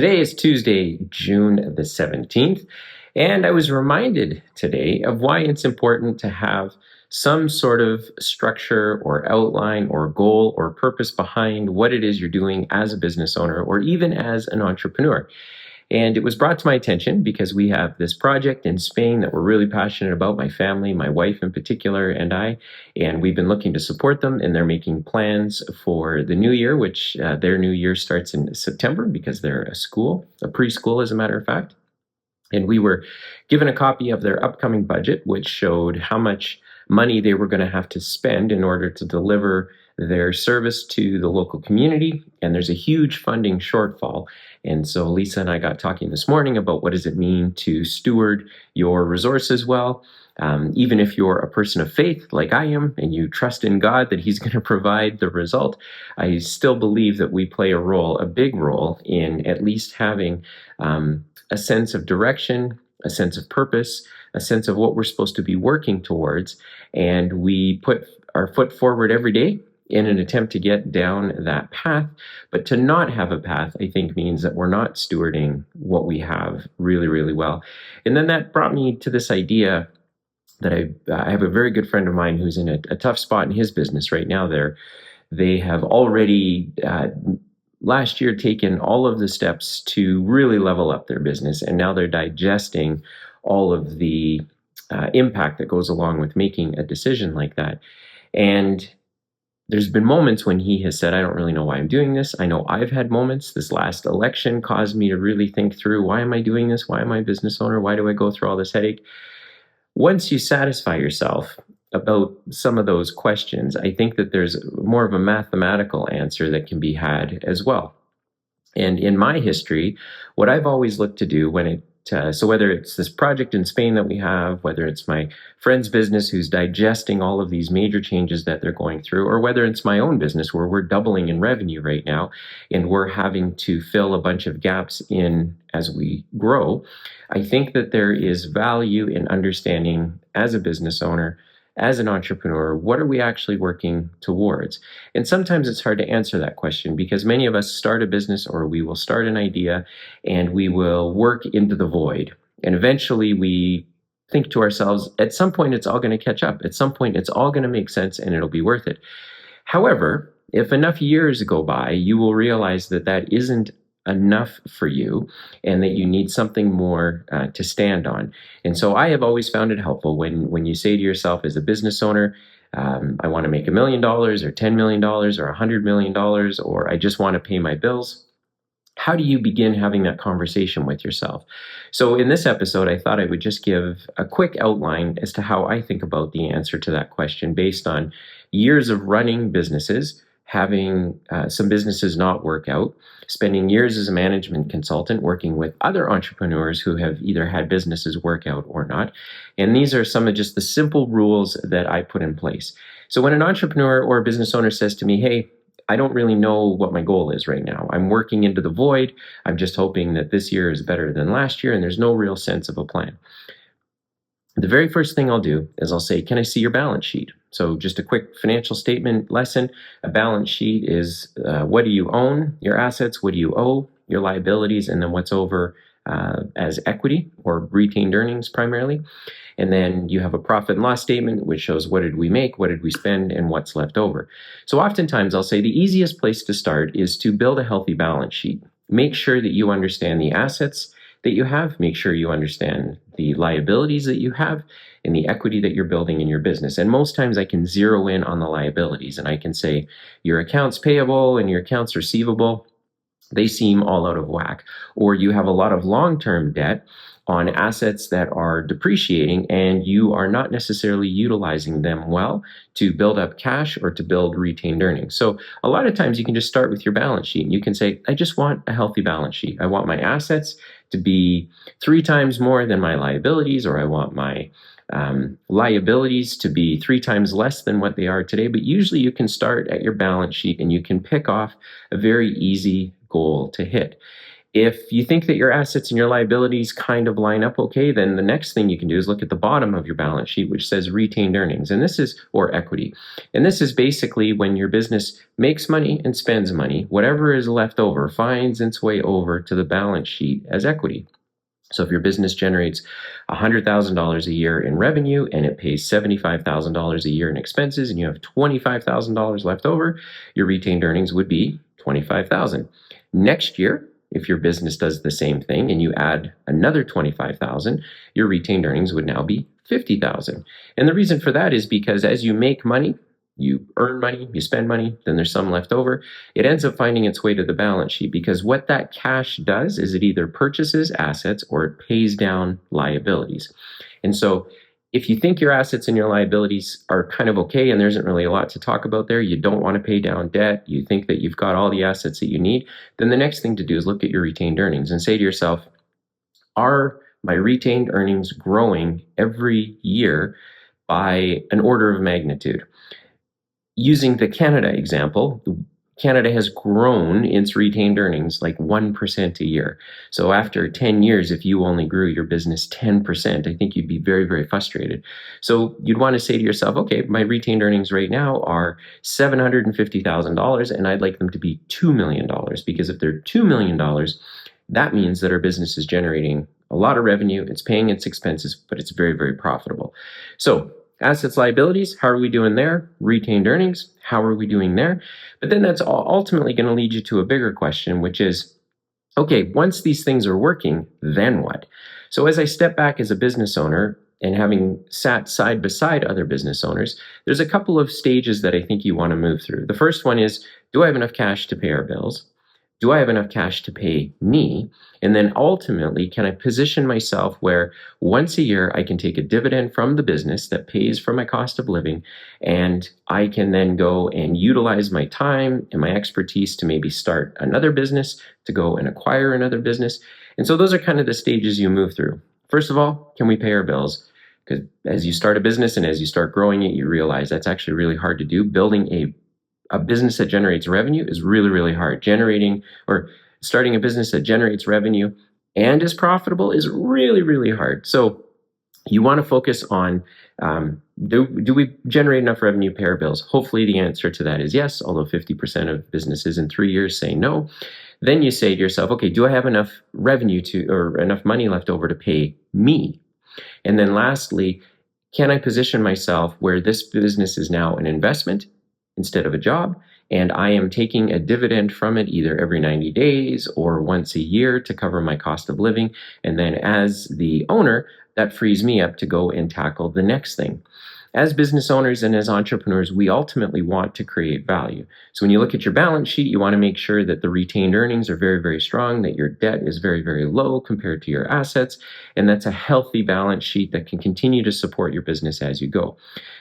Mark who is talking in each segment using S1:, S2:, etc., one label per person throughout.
S1: Today is Tuesday, June the 17th, and I was reminded today of why it's important to have some sort of structure or outline or goal or purpose behind what it is you're doing as a business owner or even as an entrepreneur. And it was brought to my attention because we have this project in Spain that we're really passionate about, my family, my wife in particular, and I. And we've been looking to support them, and they're making plans for the new year, which their new year starts in September because they're a preschool, as a matter of fact. And we were given a copy of their upcoming budget, which showed how much money they were going to have to spend in order to deliver their service to the local community. And there's a huge funding shortfall. And so Lisa and I got talking this morning about what does it mean to steward your resources well. Even if you're a person of faith like I am and you trust in God that He's going to provide the result, I still believe that we play a big role in at least having a sense of direction, a sense of purpose, a sense of what we're supposed to be working towards. And we put our foot forward every day in an attempt to get down that path. But to not have a path, I think, means that we're not stewarding what we have really, really well. And then that brought me to this idea that I have a very good friend of mine who's in a tough spot in his business right now. They have already last year taken all of the steps to really level up their business, and now they're digesting all of the impact that goes along with making a decision like that. And there's been moments when he has said, I don't really know why I'm doing this. I know I've had moments. This last election caused me to really think through, why am I doing this? Why am I a business owner? Why do I go through all this headache? Once you satisfy yourself about some of those questions, I think that there's more of a mathematical answer that can be had as well. And in my history, what I've always looked to do so whether it's this project in Spain that we have, whether it's my friend's business who's digesting all of these major changes that they're going through, or whether it's my own business where we're doubling in revenue right now and we're having to fill a bunch of gaps in as we grow, I think that there is value in understanding as a business owner, as an entrepreneur, what are we actually working towards? And sometimes it's hard to answer that question because many of us start a business or we will start an idea and we will work into the void. And eventually we think to ourselves, at some point it's all going to catch up. At some point it's all going to make sense and it'll be worth it. However, if enough years go by, you will realize that that isn't enough for you and that you need something more to stand on. And so I have always found it helpful when you say to yourself as a business owner, I want to make $1 million or $10 million or $100 million, or I just want to pay my bills. How do you begin having that conversation with yourself? So in this episode, I thought I would just give a quick outline as to how I think about the answer to that question based on years of running businesses, having some businesses not work out, spending years as a management consultant working with other entrepreneurs who have either had businesses work out or not. And these are some of just the simple rules that I put in place. So when an entrepreneur or a business owner says to me, hey, I don't really know what my goal is right now. I'm working into the void. I'm just hoping that this year is better than last year, and there's no real sense of a plan. The very first thing I'll do is I'll say, can I see your balance sheet? So just a quick financial statement lesson. A balance sheet is what do you own, your assets, what do you owe, your liabilities, and then what's over as equity or retained earnings primarily. And then you have a profit and loss statement, which shows what did we make, what did we spend, and what's left over. So oftentimes I'll say the easiest place to start is to build a healthy balance sheet. Make sure that you understand the assets that you have, make sure you understand the liabilities that you have and the equity that you're building in your business. And most times I can zero in on the liabilities and I can say your accounts payable and your accounts receivable, they seem all out of whack. Or you have a lot of long-term debt on assets that are depreciating and you are not necessarily utilizing them well to build up cash or to build retained earnings. So a lot of times you can just start with your balance sheet and you can say, I just want a healthy balance sheet. I want my assets to be 3 times more than my liabilities, or I want my liabilities to be 3 times less than what they are today. But usually you can start at your balance sheet and you can pick off a very easy goal to hit. If you think that your assets and your liabilities kind of line up okay, then the next thing you can do is look at the bottom of your balance sheet, which says retained earnings. And this is, or equity. And this is basically when your business makes money and spends money, whatever is left over finds its way over to the balance sheet as equity. So if your business generates $100,000 a year in revenue and it pays $75,000 a year in expenses and you have $25,000 left over, your retained earnings would be $25,000. Next year, if your business does the same thing and you add another $25,000, your retained earnings would now be $50,000. And the reason for that is because as you make money, you earn money, you spend money, then there's some left over. It ends up finding its way to the balance sheet because what that cash does is it either purchases assets or it pays down liabilities. And so if you think your assets and your liabilities are kind of okay and there isn't really a lot to talk about there, you don't want to pay down debt, you think that you've got all the assets that you need, then the next thing to do is look at your retained earnings and say to yourself, are my retained earnings growing every year by an order of magnitude? Using the Canada example, Canada has grown its retained earnings like 1% a year. So after 10 years, if you only grew your business 10%, I think you'd be very, very frustrated. So you'd want to say to yourself, okay, my retained earnings right now are $750,000 and I'd like them to be $2 million, because if they're $2 million, that means that our business is generating a lot of revenue, it's paying its expenses, but it's very, very profitable. So assets, liabilities, how are we doing there? Retained earnings, how are we doing there? But then that's ultimately going to lead you to a bigger question, which is, okay, once these things are working, then what? So as I step back as a business owner and having sat side by side other business owners, there's a couple of stages that I think you want to move through. The first one is, do I have enough cash to pay our bills? Do I have enough cash to pay me? And then ultimately, can I position myself where once a year I can take a dividend from the business that pays for my cost of living, and I can then go and utilize my time and my expertise to maybe start another business, to go and acquire another business. And so those are kind of the stages you move through. First of all, can we pay our bills? Because as you start a business and as you start growing it, you realize that's actually really hard to do. Building a business that generates revenue is really, really hard. Starting a business that generates revenue and is profitable is really, really hard. So you want to focus on, do we generate enough revenue to pay our bills? Hopefully the answer to that is yes, although 50% of businesses in 3 years say no. Then you say to yourself, okay, do I have enough revenue or enough money left over to pay me? And then lastly, can I position myself where this business is now an investment instead of a job, and I am taking a dividend from it either every 90 days or once a year to cover my cost of living. And then as the owner, that frees me up to go and tackle the next thing. As business owners and as entrepreneurs, we ultimately want to create value. So when you look at your balance sheet, you want to make sure that the retained earnings are very, very strong, that your debt is very, very low compared to your assets, and that's a healthy balance sheet that can continue to support your business as you go.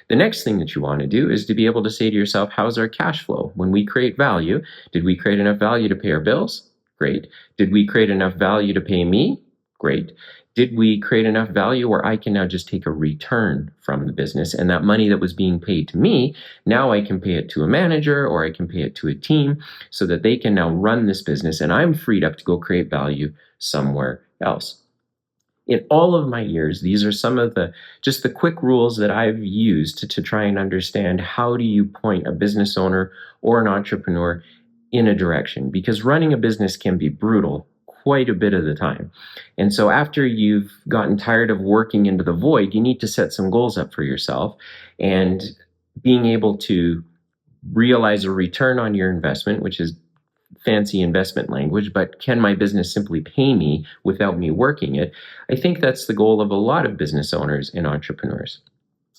S1: The next thing that you want to do is to be able to say to yourself, how's our cash flow? When we create value, did we create enough value to pay our bills? Great. Did we create enough value to pay me? Great. Did we create enough value where I can now just take a return from the business, and that money that was being paid to me, now I can pay it to a manager or I can pay it to a team so that they can now run this business and I'm freed up to go create value somewhere else. In all of my years, these are some of the quick rules that I've used to try and understand how do you point a business owner or an entrepreneur in a direction, because running a business can be brutal quite a bit of the time. And so after you've gotten tired of working into the void, you need to set some goals up for yourself, and being able to realize a return on your investment, which is fancy investment language, but can my business simply pay me without me working it? I think that's the goal of a lot of business owners and entrepreneurs.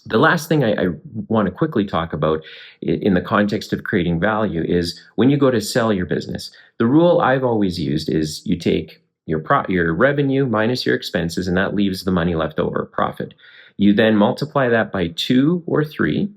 S1: The last thing I want to quickly talk about in the context of creating value is when you go to sell your business. The rule I've always used is you take your revenue minus your expenses, and that leaves the money left over, profit. You then multiply that by 2 or 3,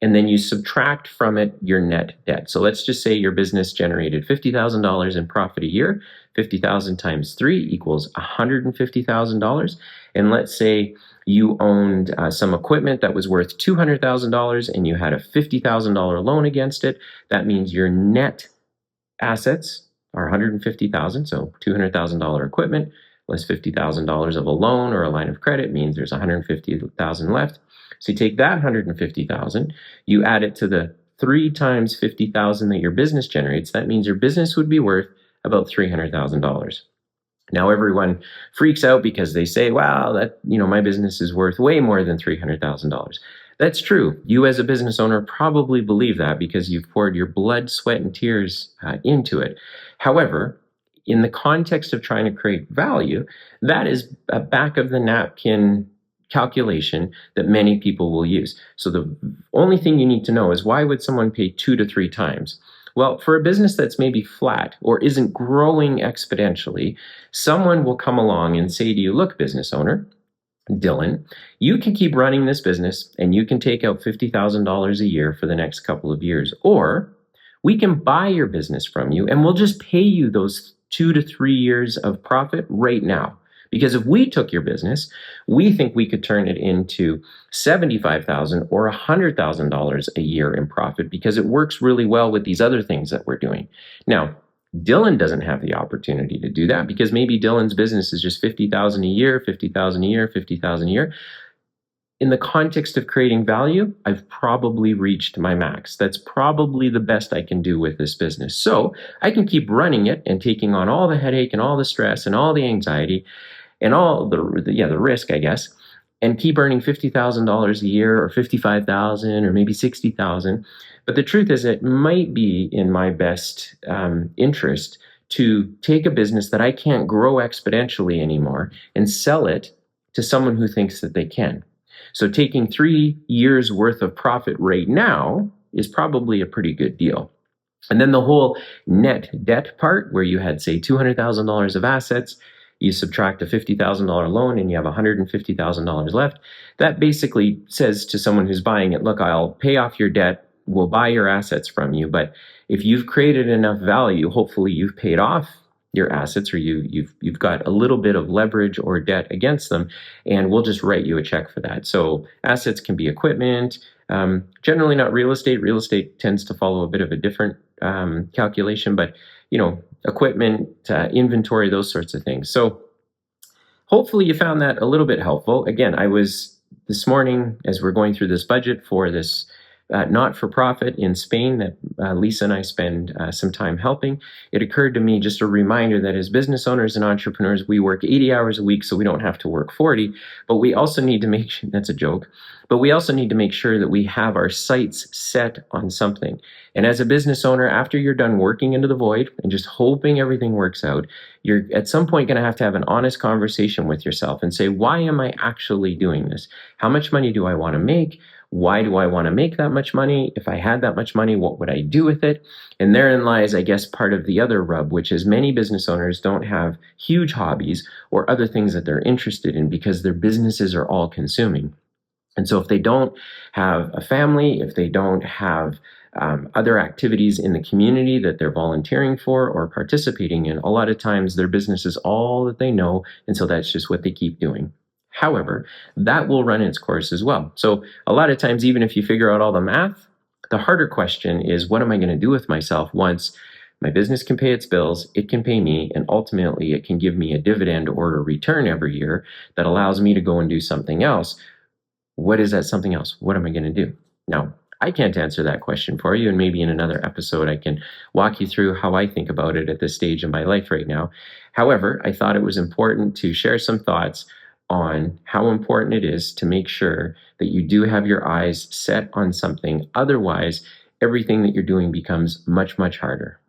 S1: and then you subtract from it your net debt. So let's just say your business generated $50,000 in profit a year. 50,000 times 3 equals $150,000. And let's say you owned some equipment that was worth $200,000 and you had a $50,000 loan against it. That means your net assets are 150,000, so $200,000 equipment less $50,000 of a loan or a line of credit means there's 150,000 left. So you take that 150,000, you add it to the 3 times 50,000 that your business generates. That means your business would be worth about $300,000. Now everyone freaks out because they say, "Wow, that my business is worth way more than $300,000." That's true. You as a business owner probably believe that because you've poured your blood, sweat, and tears into it. However, in the context of trying to create value, that is a back of the napkin calculation that many people will use. So the only thing you need to know is, why would someone pay 2 to 3 times? Well, for a business that's maybe flat or isn't growing exponentially, someone will come along and say to you, "Look, business owner, Dylan, you can keep running this business and you can take out $50,000 a year for the next couple of years. Or we can buy your business from you and we'll just pay you those 2 to 3 years of profit right now. Because if we took your business, we think we could turn it into $75,000 or $100,000 a year in profit because it works really well with these other things that we're doing." Now, Dylan doesn't have the opportunity to do that because maybe Dylan's business is just 50,000 a year, 50,000 a year, 50,000 a year. In the context of creating value, I've probably reached my max. That's probably the best I can do with this business. So I can keep running it and taking on all the headache and all the stress and all the anxiety and all the risk, I guess, and keep earning $50,000 a year or 55,000 or maybe 60,000. But the truth is, it might be in my best interest to take a business that I can't grow exponentially anymore and sell it to someone who thinks that they can. So taking 3 years worth of profit right now is probably a pretty good deal. And then the whole net debt part, where you had, say, $200,000 of assets, you subtract a $50,000 loan and you have $150,000 left. That basically says to someone who's buying it, "Look, I'll pay off your debt, we'll buy your assets from you, but if you've created enough value, hopefully you've paid off your assets, or you've got a little bit of leverage or debt against them, and we'll just write you a check for that." So assets can be equipment, generally not real estate. Real estate tends to follow a bit of a different calculation, but equipment, inventory, those sorts of things. So hopefully you found that a little bit helpful. Again, I was this morning, as we're going through this budget for this not-for-profit in Spain that Lisa and I spend some time helping, it occurred to me, just a reminder, that as business owners and entrepreneurs, we work 80 hours a week so we don't have to work 40, but we also need to make sure, that's a joke, but we also need to make sure that we have our sights set on something. And as a business owner, after you're done working into the void and just hoping everything works out, you're at some point going to have an honest conversation with yourself and say, why am I actually doing this? How much money do I want to make? Why do I want to make that much money? If I had that much money, what would I do with it? And therein lies, I guess, part of the other rub, which is many business owners don't have huge hobbies or other things that they're interested in because their businesses are all consuming. And so if they don't have a family, if they don't have other activities in the community that they're volunteering for or participating in, a lot of times their business is all that they know, and so that's just what they keep doing. However, that will run its course as well. So a lot of times, even if you figure out all the math, the harder question is, what am I going to do with myself once my business can pay its bills, it can pay me, and ultimately it can give me a dividend or a return every year that allows me to go and do something else? What is that something else? What am I going to do? Now, I can't answer that question for you, and maybe in another episode I can walk you through how I think about it at this stage in my life right now. However, I thought it was important to share some thoughts on how important it is to make sure that you do have your eyes set on something. Otherwise, everything that you're doing becomes much, much harder.